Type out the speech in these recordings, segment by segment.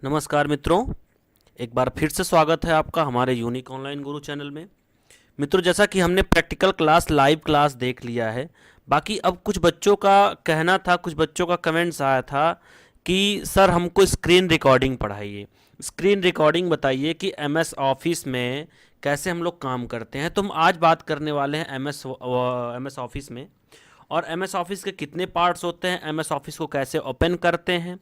नमस्कार मित्रों, एक बार फिर से स्वागत है आपका हमारे यूनिक ऑनलाइन गुरु चैनल में। मित्रों, जैसा कि हमने प्रैक्टिकल क्लास लाइव क्लास देख लिया है, बाकी अब कुछ बच्चों का कहना था, कुछ बच्चों का कमेंट्स आया था कि सर हमको स्क्रीन रिकॉर्डिंग पढ़ाइए, स्क्रीन रिकॉर्डिंग बताइए कि एमएस ऑफिस में कैसे हम लोग काम करते हैं। तो हम आज बात करने वाले हैं एमएस ऑफिस में, और एमएस ऑफिस के कितने पार्ट्स होते हैं, एमएस ऑफिस को कैसे ओपन करते हैं।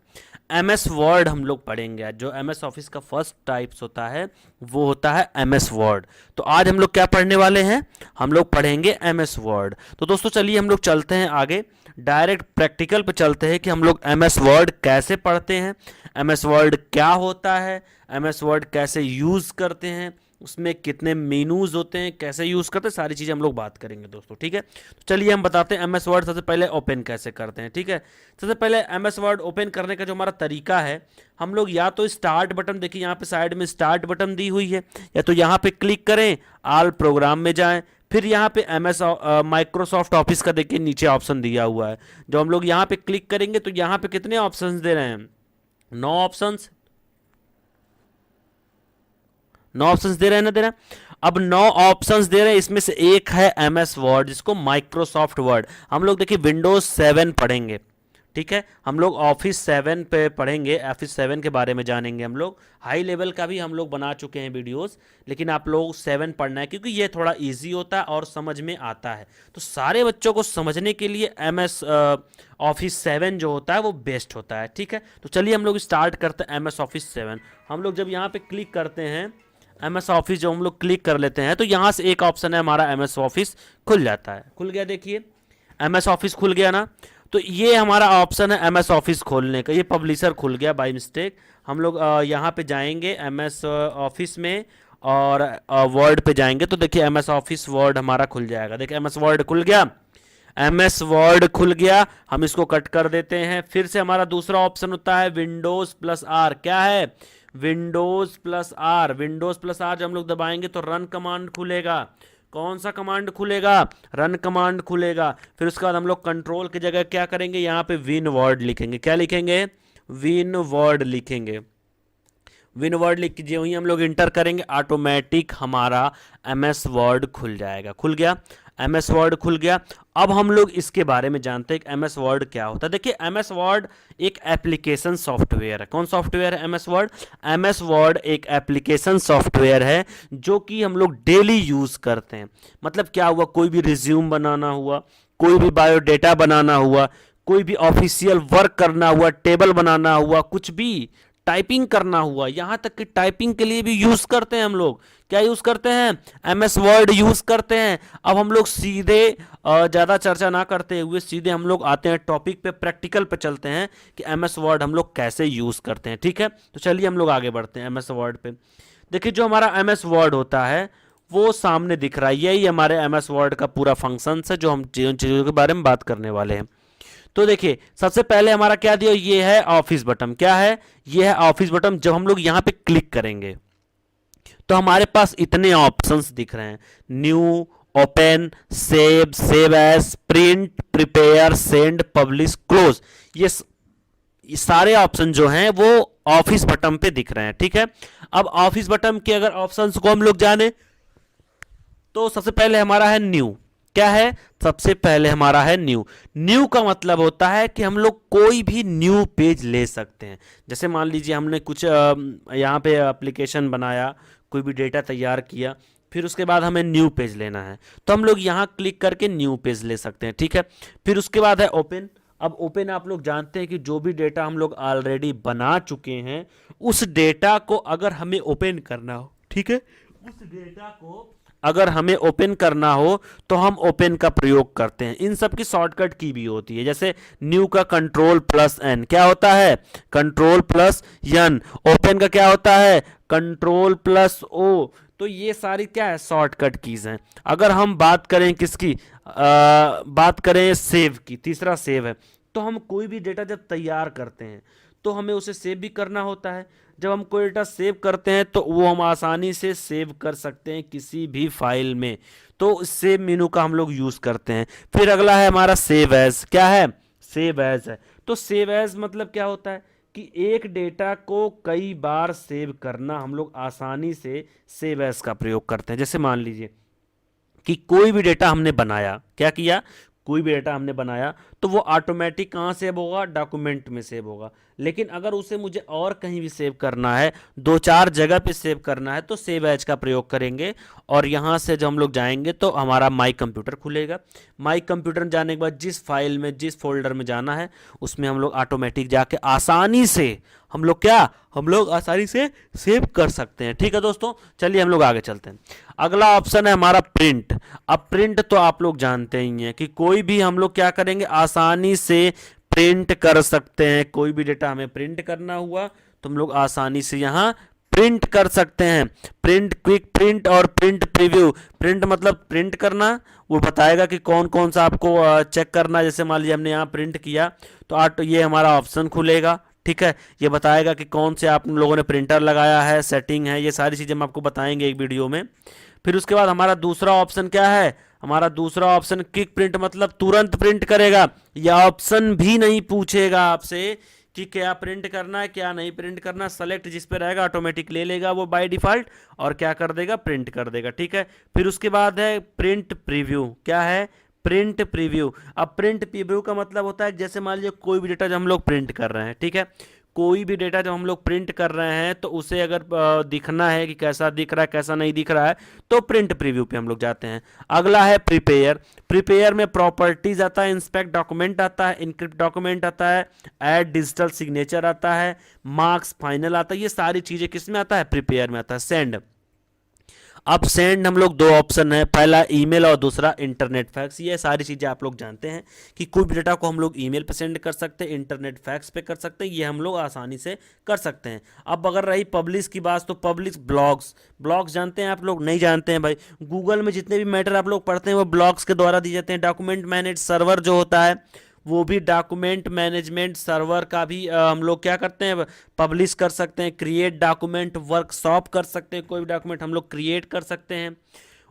एमएस वर्ड हम लोग पढ़ेंगे। जो एमएस ऑफिस का फर्स्ट टाइप्स होता है वो होता है एमएस वर्ड। तो आज हम लोग क्या पढ़ने वाले हैं, हम लोग पढ़ेंगे एमएस वर्ड। तो दोस्तों चलिए हम लोग चलते हैं आगे, डायरेक्ट प्रैक्टिकल पे चलते हैं कि हम लोग एमएस वर्ड कैसे पढ़ते हैं, एमएस वर्ड क्या होता है, एमएस वर्ड कैसे यूज़ करते हैं, उसमें कितने मेनूज होते हैं, कैसे यूज़ करते हैं, सारी चीज़ें हम लोग बात करेंगे दोस्तों। ठीक है, तो चलिए हम बताते हैं एमएस वर्ड सबसे पहले ओपन कैसे करते हैं। ठीक है, सबसे पहले एमएस वर्ड ओपन करने का जो हमारा तरीका है, हम लोग या तो स्टार्ट बटन, देखिए यहाँ पे साइड में स्टार्ट बटन दी हुई है, या तो यहाँ पे क्लिक करें, ऑल प्रोग्राम में जाएं, फिर यहाँ पे एमएस माइक्रोसॉफ्ट ऑफिस का देखिए नीचे ऑप्शन दिया हुआ है। जो हम लोग यहाँ पे क्लिक करेंगे तो यहाँ पे कितने ऑप्शंस दे रहे हैं, 9 ऑप्शंस, 9 ऑप्शंस दे रहे हैं ना, दे रहे हैं। अब 9 ऑप्शंस दे रहे हैं, इसमें से एक है एमएस वर्ड, जिसको माइक्रोसॉफ्ट वर्ड। हम लोग देखिए विंडोज 7 पढ़ेंगे। ठीक है, हम लोग ऑफिस 7 पे पढ़ेंगे, ऑफिस 7 के बारे में जानेंगे। हम लोग हाई लेवल का भी हम लोग बना चुके हैं वीडियोस, लेकिन आप लोग 7 पढ़ना है क्योंकि ये थोड़ा इजी होता है और समझ में आता है। तो सारे बच्चों को समझने के लिए एमएस ऑफिस 7 जो होता है वो बेस्ट होता है। ठीक है, तो चलिए हम लोग स्टार्ट करते हैं एमएस ऑफिस 7। हम लोग जब यहाँ पे क्लिक करते हैं एमएस ऑफिस, जो हम लोग क्लिक कर लेते हैं तो यहाँ से एक ऑप्शन है हमारा एमएस ऑफिस खुल जाता है। खुल गया, देखिए एमएस ऑफिस खुल गया ना। तो ये हमारा ऑप्शन है एमएस ऑफिस खोलने का, ये पब्लिशर खुल गया बाय मिस्टेक। हम लोग यहाँ पे जाएंगे एमएस ऑफिस में और वर्ड पे जाएंगे, तो देखिए एमएस ऑफिस वर्ड हमारा खुल जाएगा। देखिए एमएस वर्ड खुल गया, एमएस वर्ड खुल गया। हम इसको कट कर देते हैं। फिर से हमारा दूसरा ऑप्शन होता है विंडोज प्लस आर। क्या है, Windows plus R. Windows plus R जब हम लोग दबाएंगे तो रन कमांड खुलेगा। कौन सा कमांड खुलेगा, रन कमांड खुलेगा। फिर उसके बाद हम लोग कंट्रोल की जगह क्या करेंगे, यहाँ पे विन वर्ड लिखेंगे। क्या लिखेंगे, विन वर्ड लिखेंगे। विन वर्ड लिख के जो ही हम लोग इंटर करेंगे, ऑटोमेटिक हमारा एमएस वर्ड खुल जाएगा। खुल गया, एमएस वर्ड खुल गया। अब हम लोग इसके बारे में जानते हैं कि एमएस वर्ड क्या होता है। देखिए एमएस वर्ड एक एप्लीकेशन सॉफ्टवेयर है। कौन सॉफ्टवेयर है एमएस वर्ड, एमएस वर्ड एक एप्लीकेशन सॉफ्टवेयर है जो कि हम लोग डेली यूज करते हैं। मतलब क्या हुआ, कोई भी रिज्यूम बनाना हुआ, कोई भी बायोडेटा बनाना हुआ, कोई भी ऑफिशियल वर्क करना हुआ, टेबल बनाना हुआ, कुछ भी टाइपिंग करना हुआ, यहां तक कि टाइपिंग के लिए भी यूज करते हैं हम लोग। क्या यूज करते हैं, एमएस वर्ड यूज करते हैं। अब हम लोग सीधे ज्यादा चर्चा ना करते हुए सीधे हम लोग आते हैं टॉपिक पे, प्रैक्टिकल पे चलते हैं कि एमएस वर्ड हम लोग कैसे यूज करते हैं। ठीक है, तो चलिए हम लोग आगे बढ़ते हैं एमएस वर्ड पे। देखिए जो हमारा एमएस वर्ड होता है वो सामने दिख रहा है, यही हमारे एमएस वर्ड का पूरा फंक्शन है जो हम जिन चीजों के बारे में बात करने वाले हैं। तो देखिए सबसे पहले हमारा क्या दिया, ये है ऑफिस बटन। क्या है, ये है ऑफिस बटन। जब हम लोग यहां पे क्लिक करेंगे तो हमारे पास इतने ऑप्शंस दिख रहे हैं, new, open, save, save as, print, prepare, send, publish, close. ये सारे ऑप्शन जो हैं वो ऑफिस बटन पे दिख रहे हैं। ठीक है, अब ऑफिस बटन के अगर ऑप्शंस को हम लोग जाने तो सबसे पहले हमारा है न्यू। क्या है, सबसे पहले हमारा है न्यू। न्यू का मतलब होता है कि हम लोग कोई भी न्यू पेज ले सकते हैं। जैसे मान लीजिए हमने कुछ यहाँ पे एप्लीकेशन बनाया, कोई भी डेटा तैयार किया, फिर उसके बाद हमें न्यू पेज लेना है तो हम लोग यहाँ क्लिक करके न्यू पेज ले सकते हैं। ठीक है, फिर उसके बाद है ओपन। अब ओपन आप लोग जानते हैं कि जो भी डेटा हम लोग ऑलरेडी बना चुके हैं उस डेटा को अगर हमें ओपन करना हो, ठीक है, उस डेटा को अगर हमें ओपन करना हो तो हम ओपन का प्रयोग करते हैं। इन सब की शॉर्टकट की भी होती है, जैसे न्यू का कंट्रोल प्लस एन। क्या होता है, कंट्रोल प्लस एन। ओपन का क्या होता है, कंट्रोल प्लस ओ। तो ये सारी क्या है, शॉर्टकट कीज हैं। अगर हम बात करें किसकी, बात करें सेव की, तीसरा सेव है। तो हम कोई भी डेटा जब तैयार करते हैं तो हमें उसे सेव भी करना होता है। जब हम कोई डेटा सेव करते हैं तो वो हम आसानी से सेव कर सकते हैं किसी भी फाइल में, तो सेव मेनू का हम लोग यूज करते हैं। फिर अगला है हमारा सेव एज। क्या है, सेव एज है। तो सेव एज मतलब क्या होता है कि एक डेटा को कई बार सेव करना हम लोग आसानी से सेव एज का प्रयोग करते हैं। जैसे मान लीजिए कि कोई भी डेटा हमने बनाया, क्या किया, कोई भी डेटा हमने बनाया तो वो ऑटोमेटिक कहाँ सेव होगा, डॉक्यूमेंट में सेव होगा। लेकिन अगर उसे मुझे और कहीं भी सेव करना है, दो चार जगह पे सेव करना है, तो सेव एज का प्रयोग करेंगे। और यहाँ से जब हम लोग जाएंगे तो हमारा माई कंप्यूटर खुलेगा। माई कंप्यूटर में जाने के बाद जिस फाइल में, जिस फोल्डर में जाना है, उसमें हम लोग ऑटोमेटिक जाके आसानी से हम लोग आसानी से सेव कर सकते हैं। ठीक है दोस्तों, चलिए हम लोग आगे चलते हैं। अगला ऑप्शन है हमारा प्रिंट। अब प्रिंट तो आप लोग जानते ही हैं कि कोई भी हम लोग क्या करेंगे, आसानी से प्रिंट कर सकते हैं। कोई भी डेटा हमें प्रिंट करना हुआ तो हम लोग आसानी से यहाँ प्रिंट कर सकते हैं। प्रिंट, क्विक प्रिंट और प्रिंट प्रीव्यू। प्रिंट मतलब प्रिंट करना, वो बताएगा कि कौन कौन सा आपको चेक करना है। जैसे मान लीजिए हमने यहाँ प्रिंट किया तो ये हमारा ऑप्शन खुलेगा। ठीक है, ये बताएगा कि कौन से आप लोगों ने प्रिंटर लगाया है, सेटिंग है, ये सारी चीज़ें हम आपको बताएंगे एक वीडियो में। फिर उसके बाद हमारा दूसरा ऑप्शन क्या है, हमारा दूसरा ऑप्शन क्विक प्रिंट, मतलब तुरंत प्रिंट करेगा। यह ऑप्शन भी नहीं पूछेगा आपसे कि क्या प्रिंट करना है क्या नहीं प्रिंट करना, सेलेक्ट जिस पे रहेगा ऑटोमेटिक ले लेगा वो बाय डिफॉल्ट और क्या कर देगा, प्रिंट कर देगा। ठीक है, फिर उसके बाद है प्रिंट प्रीव्यू। क्या है, प्रिंट प्रीव्यू। अब प्रिंट प्रीव्यू का मतलब होता है, जैसे मान लीजिए कोई भी डेटा जब हम लोग प्रिंट कर रहे हैं, ठीक है, कोई भी डेटा जब हम लोग प्रिंट कर रहे हैं तो उसे अगर दिखना है कि कैसा दिख रहा है कैसा नहीं दिख रहा है, तो प्रिंट प्रीव्यू पे हम लोग जाते हैं। अगला है प्रिपेयर। प्रिपेयर में प्रॉपर्टीज आता है, इंस्पेक्ट डॉक्यूमेंट आता है, इनक्रिप्ट डॉक्यूमेंट आता है, ऐड डिजिटल सिग्नेचर आता है, मार्क्स फाइनल आता है। ये सारी चीजें किस में आता है, प्रिपेयर में आता है। सेंड। अब सेंड हम लोग दो ऑप्शन है, पहला ईमेल और दूसरा इंटरनेट फैक्स। ये सारी चीज़ें आप लोग जानते हैं कि कोई भी डेटा को हम लोग ईमेल पे सेंड कर सकते हैं, इंटरनेट फैक्स पे कर सकते हैं, ये हम लोग आसानी से कर सकते हैं। अब अगर रही पब्लिश की बात, तो पब्लिश ब्लॉग्स। ब्लॉग्स जानते हैं आप लोग, नहीं जानते हैं भाई, गूगल में जितने भी मैटर आप लोग पढ़ते हैं वो ब्लॉग्स के द्वारा दिए जाते हैं। डॉक्यूमेंट मैनेज सर्वर जो होता है वो भी डॉक्यूमेंट मैनेजमेंट सर्वर का भी हम लोग क्या करते हैं, पब्लिश कर सकते हैं। क्रिएट डॉक्यूमेंट वर्कशॉप कर सकते हैं, कोई भी डॉक्यूमेंट हम लोग क्रिएट कर सकते हैं।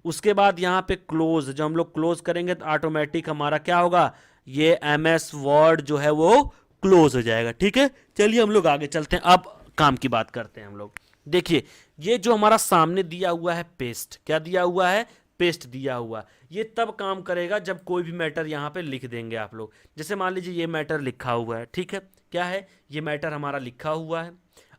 उसके बाद यहाँ पे क्लोज, जो हम लोग क्लोज करेंगे तो ऑटोमेटिक हमारा क्या होगा, ये MS वर्ड जो है वो क्लोज हो जाएगा। ठीक है, चलिए हम लोग आगे चलते हैं। अब काम की बात करते हैं हम लोग। देखिए ये जो हमारा सामने दिया हुआ है पेस्ट, क्या दिया हुआ है, पेस्ट दिया हुआ, ये तब काम करेगा जब कोई भी मैटर यहाँ पे लिख देंगे आप लोग। जैसे मान लीजिए ये मैटर लिखा हुआ है, ठीक है, क्या है, ये मैटर हमारा लिखा हुआ है।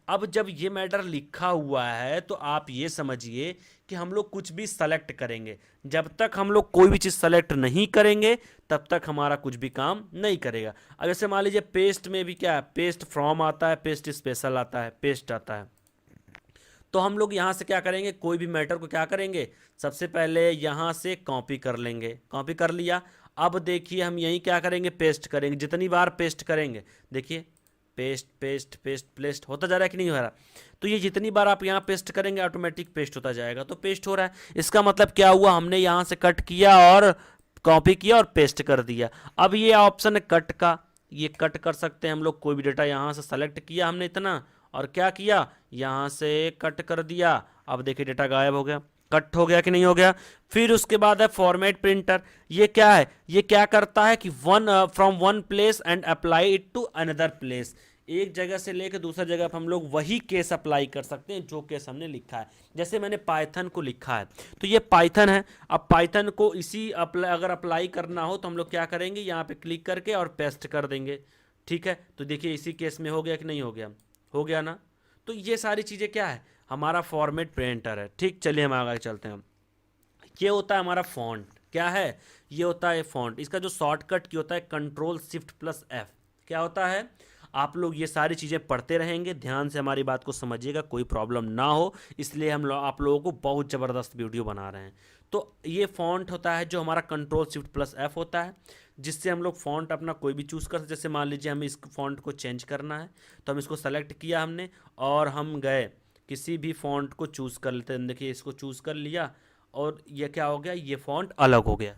अब जब ये मैटर लिखा हुआ है तो आप ये समझिए कि हम लोग कुछ भी सेलेक्ट करेंगे, जब तक हम लोग कोई भी चीज़ सेलेक्ट नहीं करेंगे तब तक हमारा कुछ भी काम नहीं करेगा। अब जैसे मान लीजिए पेस्ट में भी क्या है, पेस्ट फ्रॉम आता है, पेस्ट स्पेशल आता है, पेस्ट आता है। तो हम लोग यहाँ से क्या करेंगे, कोई भी मैटर को क्या करेंगे, सबसे पहले यहाँ से कॉपी कर लेंगे, कॉपी कर लिया। अब देखिए हम यहीं क्या करेंगे, पेस्ट करेंगे। जितनी बार पेस्ट करेंगे, देखिए पेस्ट पेस्ट पेस्ट पेस्ट होता जा रहा है कि नहीं हो रहा, तो ये जितनी बार आप यहाँ पेस्ट करेंगे ऑटोमेटिक पेस्ट होता जाएगा। तो पेस्ट हो रहा है, इसका मतलब क्या हुआ, हमने यहाँ से कट किया और कॉपी किया और पेस्ट कर दिया। अब ये ऑप्शन है कट का, ये कट कर सकते हैं हम लोग। कोई भी डेटा यहाँ से सेलेक्ट किया हमने इतना और क्या किया, यहाँ से कट कर दिया। अब देखिए डेटा गायब हो गया, कट हो गया कि नहीं हो गया। फिर उसके बाद है फॉर्मेट प्रिंटर। ये क्या है, ये क्या करता है कि from one place and apply it to another place. एक जगह से लेकर दूसरी जगह पर हम लोग वही केस अप्लाई कर सकते हैं जो केस हमने लिखा है। जैसे मैंने पाइथन को लिखा है तो ये पाइथन है, अब पाइथन को इसी अगर अप्लाई करना हो तो हम लोग क्या करेंगे, यहाँ पे क्लिक करके और पेस्ट कर देंगे। ठीक है, तो देखिए इसी केस में हो गया कि नहीं हो गया, हो गया ना। तो ये सारी चीज़ें क्या है, हमारा फॉर्मेट प्रिंटर है। ठीक, चलिए हम आगे चलते हैं। ये होता है हमारा फॉन्ट, क्या है, ये होता है फॉन्ट। इसका जो शॉर्टकट की होता है Ctrl+Shift+F। क्या होता है, आप लोग ये सारी चीज़ें पढ़ते रहेंगे, ध्यान से हमारी बात को समझिएगा, कोई प्रॉब्लम ना हो, इसलिए हम लोग आप लोगों को बहुत ज़बरदस्त वीडियो बना रहे हैं। तो ये फॉन्ट होता है जो हमारा Ctrl+Shift+F होता है, जिससे हम लोग फॉन्ट अपना कोई भी चूज़ कर सकते। जैसे मान लीजिए हमें इस फॉन्ट को चेंज करना है तो हम इसको सेलेक्ट किया हमने और हम गए किसी भी फॉन्ट को चूज़ कर लेते हैं। देखिए इसको चूज़ कर लिया और ये क्या हो गया, ये फॉन्ट अलग हो गया,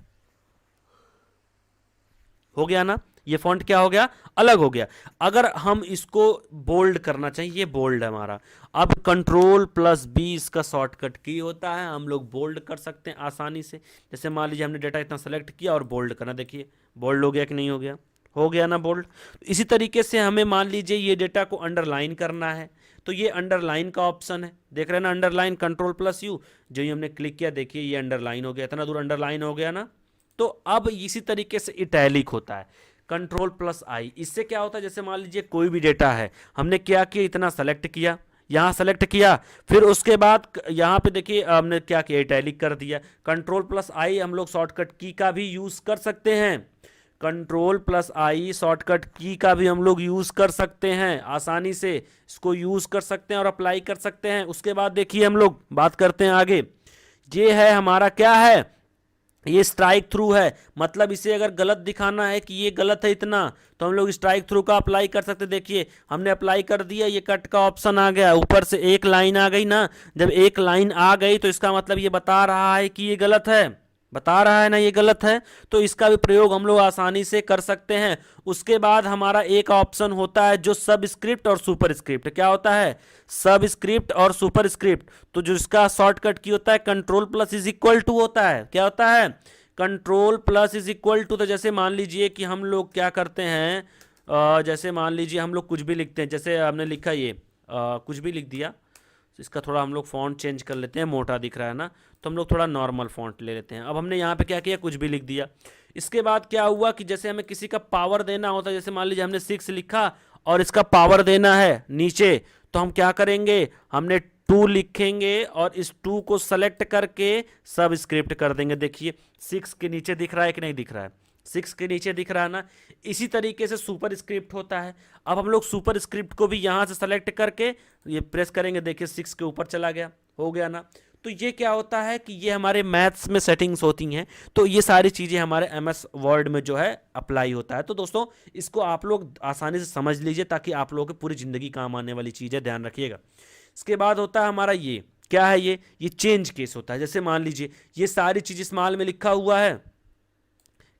हो गया ना, ये फॉन्ट क्या हो गया, अलग हो गया। अगर हम इसको बोल्ड करना चाहिए, ये बोल्ड है हमारा, अब Ctrl+B इसका शॉर्टकट की होता है, हम लोग बोल्ड कर सकते हैं आसानी से। जैसे मान लीजिए हमने डेटा इतना सेलेक्ट किया और बोल्ड करना, देखिए बोल्ड हो गया कि नहीं हो गया, हो गया ना बोल्ड। इसी तरीके से हमें मान लीजिए ये डेटा को अंडरलाइन करना है, तो ये अंडरलाइन का ऑप्शन है, देख रहे हैं ना, अंडरलाइन कंट्रोल+U, जो ही हमने क्लिक किया देखिए ये अंडरलाइन हो गया, इतना दूर अंडरलाइन हो गया ना। तो अब इसी तरीके से इटैलिक होता है, कंट्रोल+I। इससे क्या होता है, जैसे मान लीजिए कोई भी डेटा है, हमने क्या किया, इतना सेलेक्ट किया, यहाँ सेलेक्ट किया, फिर उसके बाद यहाँ पे देखिए हमने क्या किया, इटैलिक कर दिया। कंट्रोल+I हम लोग शॉर्टकट की का भी यूज कर सकते हैं, कंट्रोल+I शॉर्टकट की का भी हम लोग यूज कर सकते हैं, आसानी से इसको यूज कर सकते हैं और अप्लाई कर सकते हैं। उसके बाद देखिए हम लोग बात करते हैं आगे, ये है हमारा क्या है, ये स्ट्राइक थ्रू है, मतलब इसे अगर गलत दिखाना है कि ये गलत है इतना, तो हम लोग स्ट्राइक थ्रू का अप्लाई कर सकते। देखिए हमने अप्लाई कर दिया, ये कट का ऑप्शन आ गया, ऊपर से एक लाइन आ गई ना, जब एक लाइन आ गई तो इसका मतलब ये बता रहा है कि ये गलत है, बता रहा है ना ये गलत है, तो इसका भी प्रयोग हम लोग आसानी से कर सकते हैं। उसके बाद हमारा एक ऑप्शन होता है जो सब स्क्रिप्ट और सुपर स्क्रिप्ट, क्या होता है, सब स्क्रिप्ट और सुपर स्क्रिप्ट, तो जो इसका शॉर्टकट की होता है कंट्रोल+= होता है, क्या होता है, कंट्रोल+= तो जैसे मान लीजिए कि हम लोग क्या करते हैं, जैसे मान लीजिए हम लोग कुछ भी लिखते हैं, जैसे हमने लिखा ये कुछ भी लिख दिया, इसका थोड़ा हम लोग फ़ॉन्ट चेंज कर लेते हैं, मोटा दिख रहा है ना, तो हम लोग थोड़ा नॉर्मल फ़ॉन्ट ले लेते हैं। अब हमने यहाँ पे क्या किया, कुछ भी लिख दिया। इसके बाद क्या हुआ कि जैसे हमें किसी का पावर देना होता है, जैसे मान लीजिए हमने 6 लिखा और इसका पावर देना है नीचे, तो हम क्या करेंगे, हमने 2 लिखेंगे और इस 2 को सेलेक्ट करके सब स्क्रिप्ट कर देंगे। देखिए 6 के नीचे दिख रहा है कि नहीं दिख रहा है, 6 के नीचे दिख रहा है ना। इसी तरीके से सुपर स्क्रिप्ट होता है। अब हम लोग सुपर स्क्रिप्ट को भी यहाँ से सेलेक्ट करके ये प्रेस करेंगे, देखिए 6 के ऊपर चला गया, हो गया ना। तो ये क्या होता है कि ये हमारे मैथ्स में सेटिंग्स होती हैं, तो ये सारी चीज़ें हमारे MS वर्ड में जो है अप्लाई होता है। तो दोस्तों इसको आप लोग आसानी से समझ लीजिए ताकि आप लोगों की पूरी ज़िंदगी काम आने वाली चीज़ है, ध्यान रखिएगा। इसके बाद होता है हमारा ये क्या है, ये चेंज केस होता है। जैसे मान लीजिए ये सारी चीज़ स्मॉल में लिखा हुआ है,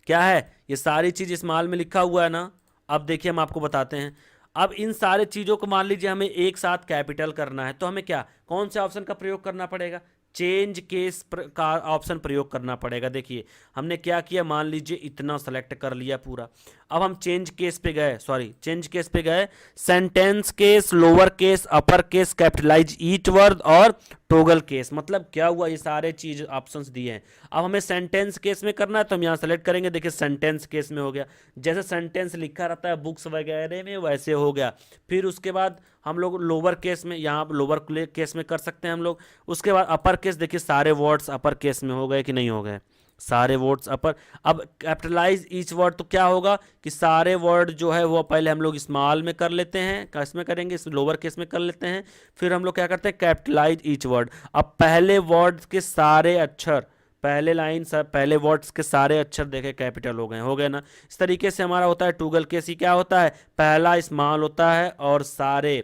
क्या है, ये सारी चीज़ स्मॉल में लिखा हुआ है ना। अब देखिए हम आपको बताते हैं, अब इन सारे चीज़ों को मान लीजिए हमें एक साथ कैपिटल करना है, तो हमें क्या, कौन से ऑप्शन का प्रयोग करना पड़ेगा, चेंज केस का ऑप्शन प्रयोग करना पड़ेगा। देखिए हमने क्या किया, मान लीजिए इतना सेलेक्ट कर लिया पूरा, अब हम चेंज केस पे गए, चेंज केस पे गए, sentence case, lower case, upper case, capitalise each word और टोगल केस। मतलब क्या हुआ, ये सारे चीज ऑप्शंस दिए हैं। अब हमें सेंटेंस केस में करना है तो हम यहाँ सेलेक्ट करेंगे, देखिए सेंटेंस केस में हो गया, जैसे सेंटेंस लिखा रहता है बुक्स वगैरह में वैसे हो गया। फिर उसके बाद हम लोग लोअर केस में, यहाँ लोअर केस में कर सकते हैं हम लोग। उसके बाद अपर केस, देखिए सारे वर्ड्स अपर केस में हो गए कि नहीं हो गए, सारे वर्ड्स अपर। अब कैपिटलाइज ईच वर्ड, तो क्या होगा कि सारे वर्ड जो है वो पहले हम लोग स्मॉल में कर लेते हैं, किसमें करेंगे, इस लोअर केस में कर लेते हैं। फिर हम लोग क्या करते हैं, कैपिटलाइज ईच वर्ड। अब पहले वर्ड के सारे अक्षर, पहले लाइन पहले वर्ड्स के सारे अक्षर देखे कैपिटल हो गए ना। इस तरीके से हमारा होता है टोगल केस। ही क्या होता है, पहला स्मॉल होता है और सारे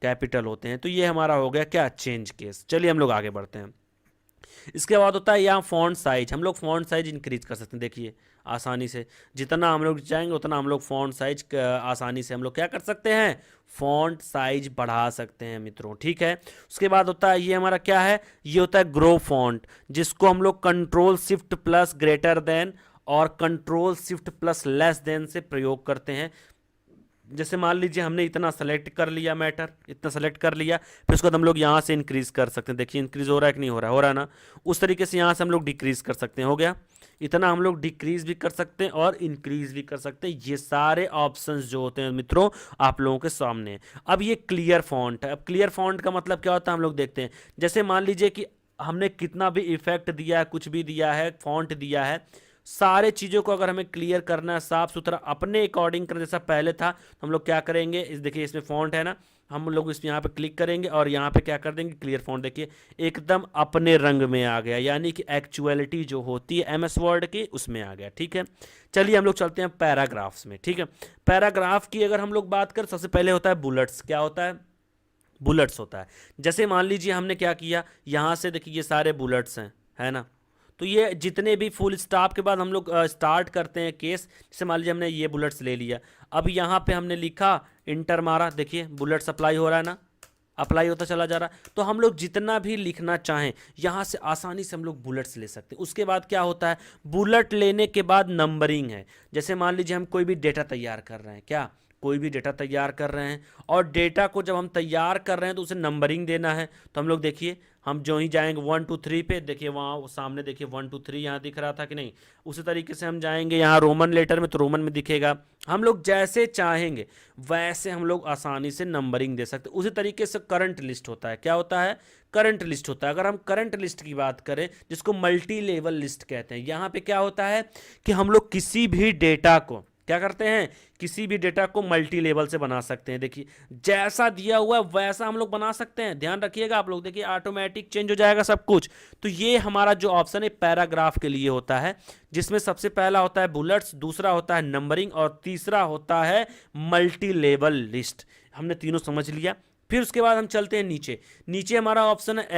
कैपिटल होते हैं। तो ये हमारा हो गया क्या, चेंज केस। चलिए हम लोग आगे बढ़ते हैं। इसके बाद होता है यहाँ फॉन्ट साइज, हम लोग फॉन्ट साइज इंक्रीज कर सकते हैं। देखिए आसानी से जितना हम लोग चाहेंगे उतना हम लोग फॉन्ट साइज आसानी से हम लोग क्या कर सकते हैं, फॉन्ट साइज बढ़ा सकते हैं मित्रों, ठीक है। उसके बाद होता है ये हमारा क्या है, ये होता है ग्रो फॉन्ट, जिसको हम लोग Ctrl+Shift+Greater Than और Ctrl+Shift+Less Than से प्रयोग करते हैं। जैसे मान लीजिए हमने इतना सेलेक्ट कर लिया, मैटर इतना सेलेक्ट कर लिया, फिर उसके बाद हम लोग यहाँ से इंक्रीज कर सकते हैं। देखिए इंक्रीज हो रहा है कि नहीं हो रहा है, हो रहा है ना। उस तरीके से यहाँ से हम लोग डिक्रीज कर सकते हैं, हो गया। इतना हम लोग डिक्रीज भी कर सकते हैं और इंक्रीज भी कर सकते हैं। ये सारे ऑप्शंस जो होते हैं मित्रों आप लोगों के सामने हैं। अब ये क्लियर फॉन्ट है। अब क्लियर फॉन्ट का मतलब क्या होता है हम लोग देखते हैं। जैसे मान लीजिए कि हमने कितना भी इफेक्ट दिया है, कुछ भी दिया है, फॉन्ट दिया है, सारे चीज़ों को अगर हमें क्लियर करना है, साफ सुथरा अपने अकॉर्डिंग करना, जैसा पहले था, तो हम लोग क्या करेंगे, इस देखिए इसमें फॉन्ट है ना, हम लोग इस यहाँ पे क्लिक करेंगे और यहाँ पे क्या कर देंगे, क्लियर फॉन्ट। देखिए एकदम अपने रंग में आ गया, यानी कि एक्चुअलिटी जो होती है MS वर्ड की उसमें आ गया, ठीक है। चलिए हम लोग चलते हैं पैराग्राफ्स में, ठीक है। पैराग्राफ की अगर हम लोग बात करें, सबसे पहले होता है बुलेट्स। क्या होता है, बुलेट्स होता है। जैसे मान लीजिए हमने क्या किया, यहाँ से देखिए ये सारे बुलेट्स हैं, है ना। तो ये जितने भी फुल स्टॉप के बाद हम लोग स्टार्ट करते हैं केस, जैसे मान लीजिए हमने ये बुलेट्स ले लिया, अब यहाँ पे हमने लिखा, इंटर मारा, देखिए बुलेट्स अप्लाई हो रहा है ना, अप्लाई होता चला जा रहा है। तो हम लोग जितना भी लिखना चाहें यहाँ से आसानी से हम लोग बुलेट्स ले सकते हैं। उसके बाद क्या होता है, बुलेट लेने के बाद नंबरिंग है। जैसे मान लीजिए हम कोई भी डेटा तैयार कर रहे हैं, क्या कोई भी डेटा तैयार कर रहे हैं, और डेटा को जब हम तैयार कर रहे हैं तो उसे नंबरिंग देना है। तो हम लोग देखिए, हम जो ही जाएंगे 1 2 3 पे, देखिए वहाँ सामने देखिए 1 2 3 यहाँ दिख रहा था कि नहीं, उसी तरीके से हम जाएंगे यहाँ रोमन लेटर में तो रोमन में दिखेगा। हम लोग जैसे चाहेंगे वैसे हम लोग आसानी से नंबरिंग दे सकते हैं। उसी तरीके से करंट लिस्ट होता है, क्या होता है, करंट लिस्ट होता है। अगर हम करंट लिस्ट की बात करें जिसको मल्टी लेवल लिस्ट कहते हैं, यहाँ पे क्या होता है कि हम लोग किसी भी डेटा को क्या करते हैं, किसी भी डेटा को मल्टी लेवल से बना सकते हैं। देखिए जैसा दिया हुआ है वैसा हम लोग बना सकते हैं, ध्यान रखिएगा आप लोग, देखिए ऑटोमेटिक चेंज हो जाएगा सब कुछ। तो ये हमारा जो ऑप्शन है पैराग्राफ के लिए होता है, जिसमें सबसे पहला होता है बुलेट्स, दूसरा होता है नंबरिंग और तीसरा होता है मल्टी लेवल लिस्ट। हमने तीनों समझ लिया। फिर उसके बाद हम चलते हैं नीचे। नीचे हमारा ऑप्शन है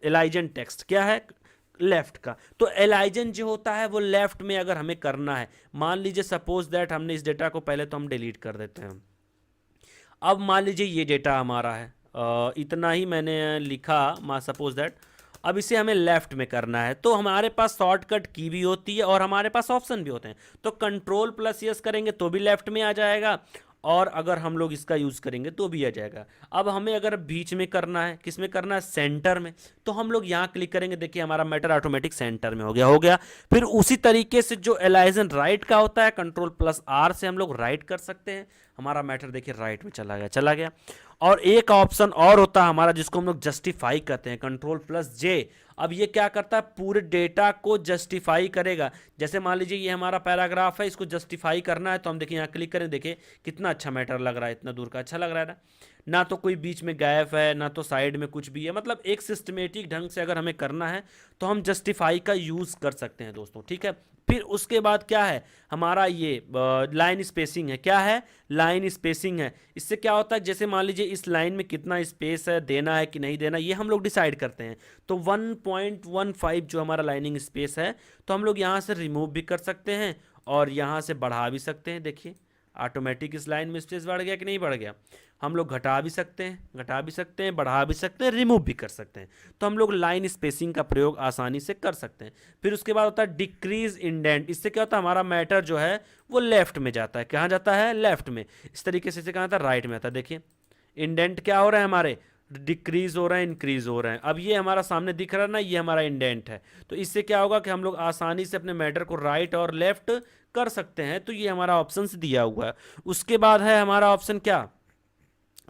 एलाइजन टेक्स्ट, क्या है, लेफ्ट का। तो एलाइजन जो होता है वो लेफ्ट में अगर हमें करना है, मान लीजिए सपोज दैट हमने इस डेटा को पहले तो हम डिलीट कर देते हैं। अब मान लीजिए ये डेटा हमारा है, इतना ही मैंने लिखा, सपोज दैट अब इसे हमें लेफ्ट में करना है। तो हमारे पास शॉर्टकट की भी होती है और हमारे पास ऑप्शन भी होते हैं। तो कंट्रोल प्लस यस करेंगे तो भी लेफ्ट में आ जाएगा, और अगर हम लोग इसका यूज़ करेंगे तो भी आ जाएगा। अब हमें अगर बीच में करना है, किस में करना है, सेंटर में, तो हम लोग यहाँ क्लिक करेंगे, देखिए हमारा मैटर ऑटोमेटिक सेंटर में हो गया। फिर उसी तरीके से जो एलाइजन राइट का होता है, कंट्रोल प्लस आर से हम लोग राइट कर सकते हैं, हमारा मैटर देखिए राइट में चला गया। और एक ऑप्शन और होता है हमारा जिसको हम लोग जस्टिफाई करते हैं, कंट्रोल प्लस जे। अब ये क्या करता है, पूरे डेटा को जस्टिफाई करेगा। जैसे मान लीजिए ये हमारा पैराग्राफ है, इसको जस्टिफाई करना है, तो हम देखिए यहाँ क्लिक करें, देखिए कितना अच्छा मैटर लग रहा है, इतना दूर का अच्छा लग रहा है ना तो कोई बीच में गैप है, ना तो साइड में कुछ भी है। मतलब एक सिस्टमेटिक ढंग से अगर हमें करना है तो हम जस्टिफाई का यूज़ कर सकते हैं दोस्तों, ठीक है। फिर उसके बाद क्या है हमारा ये लाइन स्पेसिंग है, क्या है, लाइन स्पेसिंग है। इससे क्या होता है, जैसे मान लीजिए इस लाइन में कितना स्पेस है, देना है कि नहीं देना, ये हम लोग डिसाइड करते हैं। तो 1.15 जो हमारा लाइनिंग स्पेस है, तो हम लोग यहाँ से रिमूव भी कर सकते हैं और यहाँ से बढ़ा भी सकते हैं। देखिए ऑटोमेटिक इस लाइन में स्पेस बढ़ गया कि नहीं बढ़ गया। हम लोग घटा भी सकते हैं, बढ़ा भी सकते हैं, रिमूव भी कर सकते हैं। तो हम लोग लाइन स्पेसिंग का प्रयोग आसानी से कर सकते हैं। फिर उसके बाद होता है डिक्रीज इंडेंट। इससे क्या होता है, हमारा मैटर जो है वो लेफ्ट में जाता है। कहाँ जाता है, लेफ्ट में। इस तरीके से कहाँ आता है, राइट में आता है। देखिए इंडेंट क्या हो रहा है, हमारे डिक्रीज हो रहा है, इंक्रीज हो रहा है। अब ये हमारा सामने दिख रहा है ना, ये हमारा इंडेंट है। तो इससे क्या होगा कि हम लोग आसानी से अपने मैटर को राइट और लेफ्ट कर सकते हैं। तो ये हमारा ऑप्शन दिया हुआ है। उसके बाद है हमारा ऑप्शन क्या,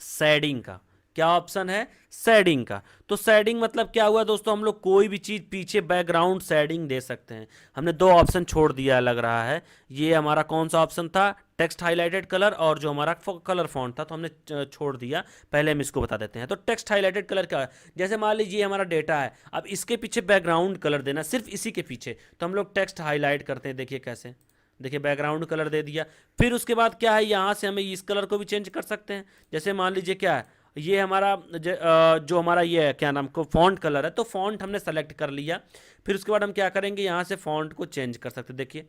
शेडिंग का। क्या ऑप्शन है, शेडिंग का। तो शेडिंग मतलब क्या हुआ दोस्तों, हम लोग कोई भी चीज़ पीछे बैकग्राउंड शेडिंग दे सकते हैं। हमने दो ऑप्शन छोड़ दिया लग रहा है। ये हमारा कौन सा ऑप्शन था, टेक्स्ट हाईलाइटेड कलर, और जो हमारा कलर फॉन्ट था तो हमने छोड़ दिया। पहले हम इसको बता देते हैं। तो टेक्स्ट हाईलाइटेड कलर क्या है, जैसे मान लीजिए हमारा डेटा है, अब इसके पीछे बैकग्राउंड कलर देना, सिर्फ इसी के पीछे, तो हम लोग टेक्स्ट हाईलाइट करते हैं। देखिए कैसे, देखिए बैकग्राउंड कलर दे दिया। फिर उसके बाद क्या है, यहाँ से हमें इस कलर को भी चेंज कर सकते हैं। जैसे मान लीजिए क्या है, ये हमारा जो हमारा ये है क्या नाम को फॉन्ट कलर है, तो फॉन्ट हमने सेलेक्ट कर लिया। फिर उसके बाद हम क्या करेंगे, यहाँ से फॉन्ट को चेंज कर सकते हैं। देखिए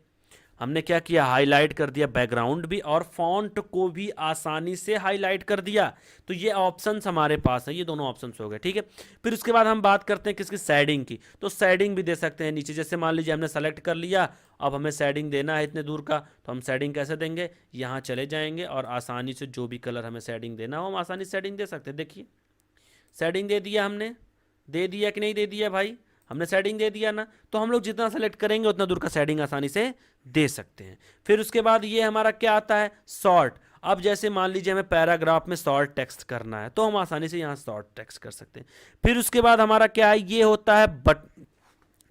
हमने क्या किया, हाईलाइट कर दिया बैकग्राउंड भी और फॉन्ट को भी आसानी से हाईलाइट कर दिया। तो ये ऑप्शंस हमारे पास है, ये दोनों ऑप्शंस हो गए, ठीक है। फिर उसके बाद हम बात करते हैं किसकी, शेडिंग की। तो शेडिंग भी दे सकते हैं नीचे। जैसे मान लीजिए हमने सेलेक्ट कर लिया, अब हमें शेडिंग देना है इतने दूर का, तो हम शेडिंग कैसे देंगे, यहाँ चले जाएंगे और आसानी से जो भी कलर हमें शेडिंग देना हो हम आसानी से शेडिंग दे सकते हैं। देखिए शेडिंग दे दिया हमने, दे दिया कि नहीं दे दिया भाई, हमने शेडिंग दे दिया ना। तो हम लोग जितना सेलेक्ट करेंगे उतना दूर का शेडिंग आसानी से दे सकते हैं। फिर उसके बाद ये हमारा क्या आता है, शॉर्ट। अब जैसे मान लीजिए हमें पैराग्राफ में शॉर्ट टेक्स्ट करना है, तो हम आसानी से यहाँ शॉर्ट टेक्स्ट कर सकते हैं। फिर उसके बाद हमारा क्या है, ये होता है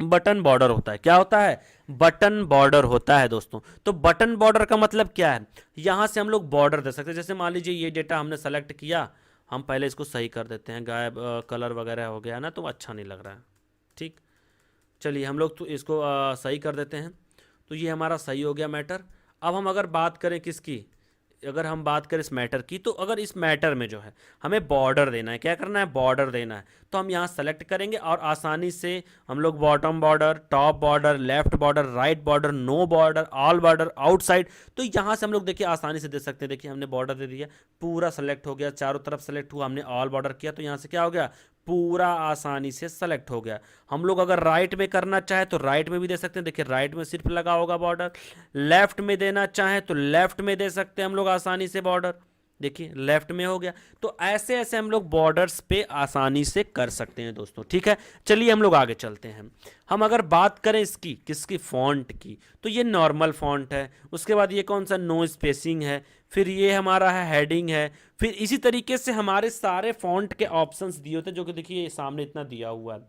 बटन बॉर्डर होता है। क्या होता है, बटन बॉर्डर होता है दोस्तों। तो बटन बॉर्डर का मतलब क्या है, यहाँ से हम लोग बॉर्डर दे सकते हैं। जैसे मान लीजिए ये डेटा हमने सेलेक्ट किया, हम पहले इसको सही कर देते हैं, गायब कलर वगैरह हो गया ना तो अच्छा नहीं लग रहा है, ठीक। चलिए हम लोग तो इसको सही कर देते हैं। तो ये हमारा सही हो गया मैटर। अब हम अगर बात करें किसकी, अगर हम बात करें इस मैटर की, तो अगर इस मैटर में जो है हमें बॉर्डर देना है, क्या करना है, बॉर्डर देना है, तो हम यहाँ सेलेक्ट करेंगे और आसानी से हम लोग bottom border, top border, left border, right border, no border, all border, outside, तो यहाँ से हम लोग देखिए आसानी से दे सकते हैं। देखिए हमने बॉर्डर दे दिया, पूरा सेलेक्ट हो गया, चारों तरफ सेलेक्ट हुआ, हमने ऑल बॉर्डर किया तो यहाँ से क्या हो गया, पूरा आसानी से सेलेक्ट हो गया। हम लोग अगर राइट में करना चाहे तो राइट में भी दे सकते हैं, देखिए राइट में सिर्फ लगा होगा बॉर्डर। लेफ्ट में देना चाहे तो लेफ्ट में दे सकते हैं हम लोग आसानी से बॉर्डर, देखिए लेफ्ट में हो गया। तो ऐसे ऐसे हम लोग बॉर्डर्स पे आसानी से कर सकते हैं दोस्तों, ठीक है। चलिए हम लोग आगे चलते हैं। हम अगर बात करें इसकी किसकी, फॉन्ट की, तो ये नॉर्मल फॉन्ट है। उसके बाद ये कौन सा, नो स्पेसिंग है। फिर ये हमारा है हेडिंग है। फिर इसी तरीके से हमारे सारे फॉन्ट के ऑप्शंस दिए होते हैं, जो कि देखिए सामने इतना दिया हुआ है।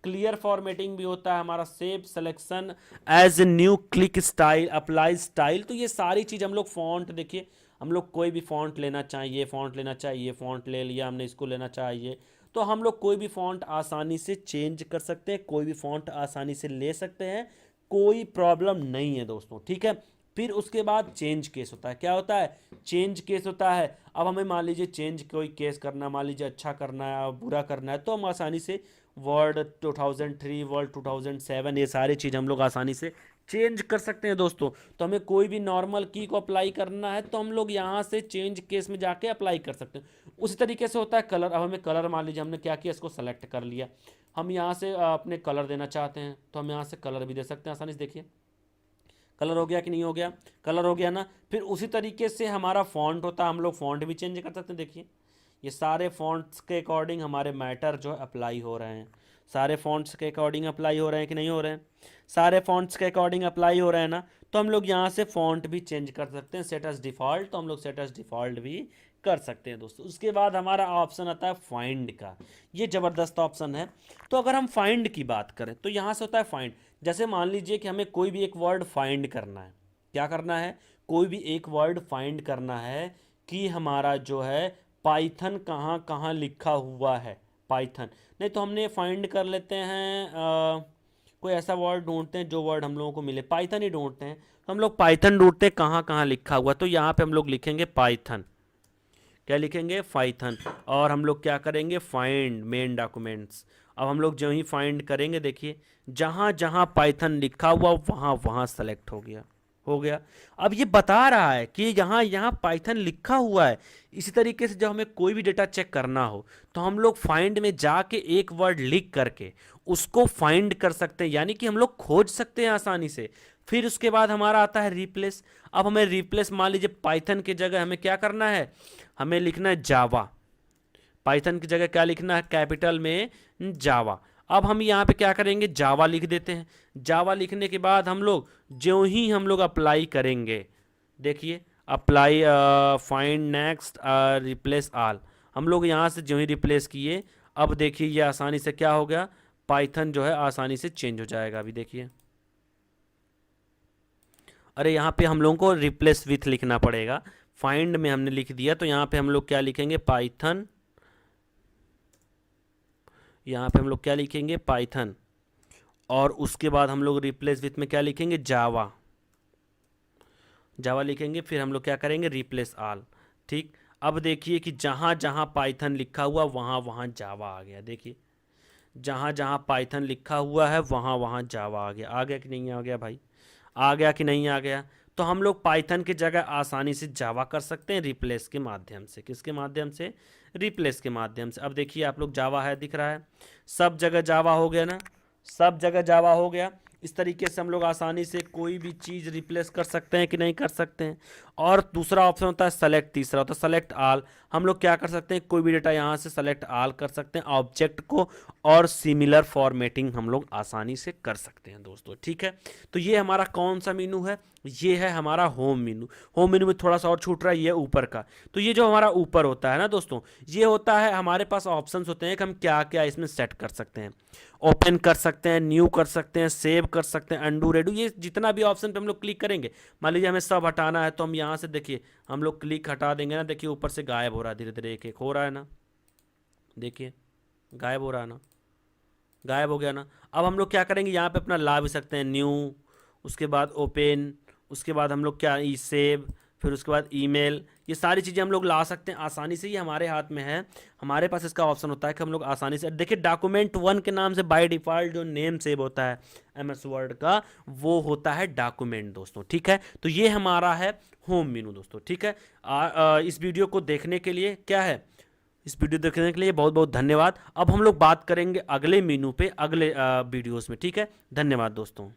क्लियर फॉर्मेटिंग भी होता है हमारा, save selection as new, click style, apply style, तो ये सारी चीज़ हम लोग फॉन्ट, देखिए हम लोग कोई भी फॉन्ट लेना चाहिए, फॉन्ट लेना चाहिए, फॉन्ट ले लिया हमने, इसको लेना चाहिए, तो हम लोग कोई भी फॉन्ट आसानी से चेंज कर सकते हैं, कोई भी फॉन्ट आसानी से ले सकते हैं, कोई प्रॉब्लम नहीं है दोस्तों, ठीक है। फिर उसके बाद चेंज केस होता है, क्या होता है, चेंज केस होता है। अब हमें मान लीजिए चेंज कोई केस करना, मान लीजिए अच्छा करना है, बुरा करना है, तो हम आसानी से वर्ड 2003, वर्ड 2007, ये सारी चीज़ हम लोग आसानी से चेंज कर सकते हैं दोस्तों। तो हमें कोई भी नॉर्मल की को अप्लाई करना है तो हम लोग यहाँ से चेंज केस में जाके अप्लाई कर सकते हैं। उसी तरीके से होता है कलर। अब हमें कलर, मान लीजिए हमने क्या किया, इसको सेलेक्ट कर लिया, हम यहाँ से अपने कलर देना चाहते हैं तो हम यहाँ से कलर भी दे सकते हैं आसानी से। देखिए कलर हो गया कि नहीं हो गया, कलर हो गया ना। फिर उसी तरीके से हमारा फॉन्ट होता है, हम लोग फॉन्ट भी चेंज कर सकते हैं। देखिए ये सारे फॉन्ट्स के अकॉर्डिंग हमारे मैटर जो है अप्लाई हो रहे हैं, सारे फॉन्ट्स के अकॉर्डिंग अप्लाई हो रहे हैं कि नहीं हो रहे हैं, सारे फॉन्ट्स के अकॉर्डिंग अप्लाई हो रहे हैं ना। तो हम लोग यहाँ से फॉन्ट भी चेंज कर सकते हैं, सेट एज डिफ़ॉल्ट, तो हम लोग सेट एज डिफ़ॉल्ट भी कर सकते हैं दोस्तों। उसके बाद हमारा ऑप्शन आता है फाइंड का, ये ज़बरदस्त ऑप्शन है। तो अगर हम फाइंड की बात करें तो यहाँ से होता है फाइंड। जैसे मान लीजिए कि हमें कोई भी एक वर्ड फाइंड करना है, क्या करना है, कोई भी एक वर्ड फाइंड करना है कि हमारा जो है पाइथन कहाँ कहाँ लिखा हुआ है, पाइथन नहीं तो हमने फाइंड कर लेते हैं, कोई ऐसा वर्ड ढूंढते हैं जो वर्ड हम लोगों को मिले, पाइथन ही ढूंढते हैं, तो हम लोग पाइथन ढूंढते हैं कहाँ कहाँ लिखा हुआ, तो यहाँ पे हम लोग लिखेंगे पाइथन, क्या लिखेंगे, पाइथन, और हम लोग क्या करेंगे, फाइंड मेन डॉक्यूमेंट्स। अब हम लोग जो ही फाइंड करेंगे, देखिए जहाँ जहाँ पाइथन लिखा हुआ वहाँ वहाँ सेलेक्ट हो गया, हो गया। अब ये बता रहा है कि यहाँ यहाँ पाइथन लिखा हुआ है। इसी तरीके से जब हमें कोई भी डेटा चेक करना हो तो हम लोग फाइंड में जाके एक वर्ड लिख करके उसको फाइंड कर सकते हैं, यानी कि हम लोग खोज सकते हैं आसानी से। फिर उसके बाद हमारा आता है रिप्लेस। अब हमें रिप्लेस, मान लीजिए पाइथन की जगह हमें क्या करना है, हमें लिखना है जावा, पाइथन की जगह क्या लिखना है, कैपिटल में जावा। अब हम यहाँ पे क्या करेंगे, जावा लिख देते हैं। जावा लिखने के बाद हम लोग जो ही हम लोग अप्लाई करेंगे, देखिए apply find next replace all, हम लोग यहाँ से जो ही रिप्लेस किए, अब देखिए ये आसानी से क्या हो गया, पाइथन जो है आसानी से चेंज हो जाएगा। अभी देखिए, अरे यहाँ पे हम लोगों को रिप्लेस विथ लिखना पड़ेगा, फाइंड में हमने लिख दिया तो यहाँ पे हम लोग क्या लिखेंगे, पाइथन, यहाँ पे हम लोग क्या लिखेंगे, पाइथन, और उसके बाद हम लोग रिप्लेस विथ में क्या लिखेंगे, जावा, जावा लिखेंगे। फिर हम लोग क्या करेंगे, रिप्लेस ऑल, ठीक। अब देखिए कि जहाँ जहाँ पाइथन लिखा हुआ वहाँ वहाँ जावा आ गया। देखिए जहाँ जहाँ पाइथन लिखा हुआ है वहाँ वहाँ जावा आ गया कि नहीं आ गया भाई, आ गया कि नहीं आ गया। तो हम लोग पाइथन की जगह आसानी से जावा कर सकते हैं रिप्लेस के माध्यम से। किसके माध्यम से, रिप्लेस के माध्यम से। अब देखिए आप लोग जावा है दिख रहा है, सब जगह जावा हो गया ना, सब जगह जावा हो गया। इस तरीके से हम लोग आसानी से कोई भी चीज़ रिप्लेस कर सकते हैं कि नहीं कर सकते हैं। और दूसरा ऑप्शन होता है सेलेक्ट, तीसरा होता है सेलेक्ट ऑल। हम लोग क्या कर सकते हैं, कोई भी डेटा यहाँ से सेलेक्ट ऑल कर सकते हैं ऑब्जेक्ट को, और सिमिलर फॉर्मेटिंग हम लोग आसानी से कर सकते हैं दोस्तों, ठीक है। तो ये हमारा कौन सा मेनू है, ये है हमारा होम मेनू। होम मेनू में थोड़ा सा और छूट रहा है, ये ऊपर का। तो ये जो हमारा ऊपर होता है ना दोस्तों, ये होता है हमारे पास ऑप्शंस होते हैं कि हम क्या क्या इसमें सेट कर सकते हैं। ओपन कर सकते हैं, न्यू कर सकते हैं, सेव कर सकते हैं, अंडू रेडू, ये जितना भी ऑप्शन पे हम लोग क्लिक करेंगे, मान लीजिए हमें सब हटाना है तो हम यहाँ से देखिए हम लोग क्लिक हटा देंगे ना, देखिए ऊपर से गायब हो रहा है, धीरे धीरे एक एक हो रहा है ना, देखिए गायब हो रहा है ना, गायब हो गया ना। अब हम लोग क्या करेंगे, यहाँ पे अपना ला भी सकते हैं, न्यू, उसके बाद ओपन, उसके बाद हम लोग क्या, ई सेव, फिर उसके बाद ईमेल, ये सारी चीज़ें हम लोग ला सकते हैं आसानी से, ये हमारे हाथ में है। हमारे पास इसका ऑप्शन होता है कि हम लोग आसानी से, देखिए डॉक्यूमेंट वन के नाम से बाय डिफ़ॉल्ट जो नेम सेव होता है एमएस वर्ड का, वो होता है डॉक्यूमेंट दोस्तों, ठीक है। तो ये हमारा है होम मेनू दोस्तों, ठीक है। इस वीडियो को देखने के लिए क्या है, इस वीडियो देखने के लिए बहुत बहुत धन्यवाद। अब हम लोग बात करेंगे अगले मेनू पे अगले वीडियोस में, ठीक है। धन्यवाद दोस्तों।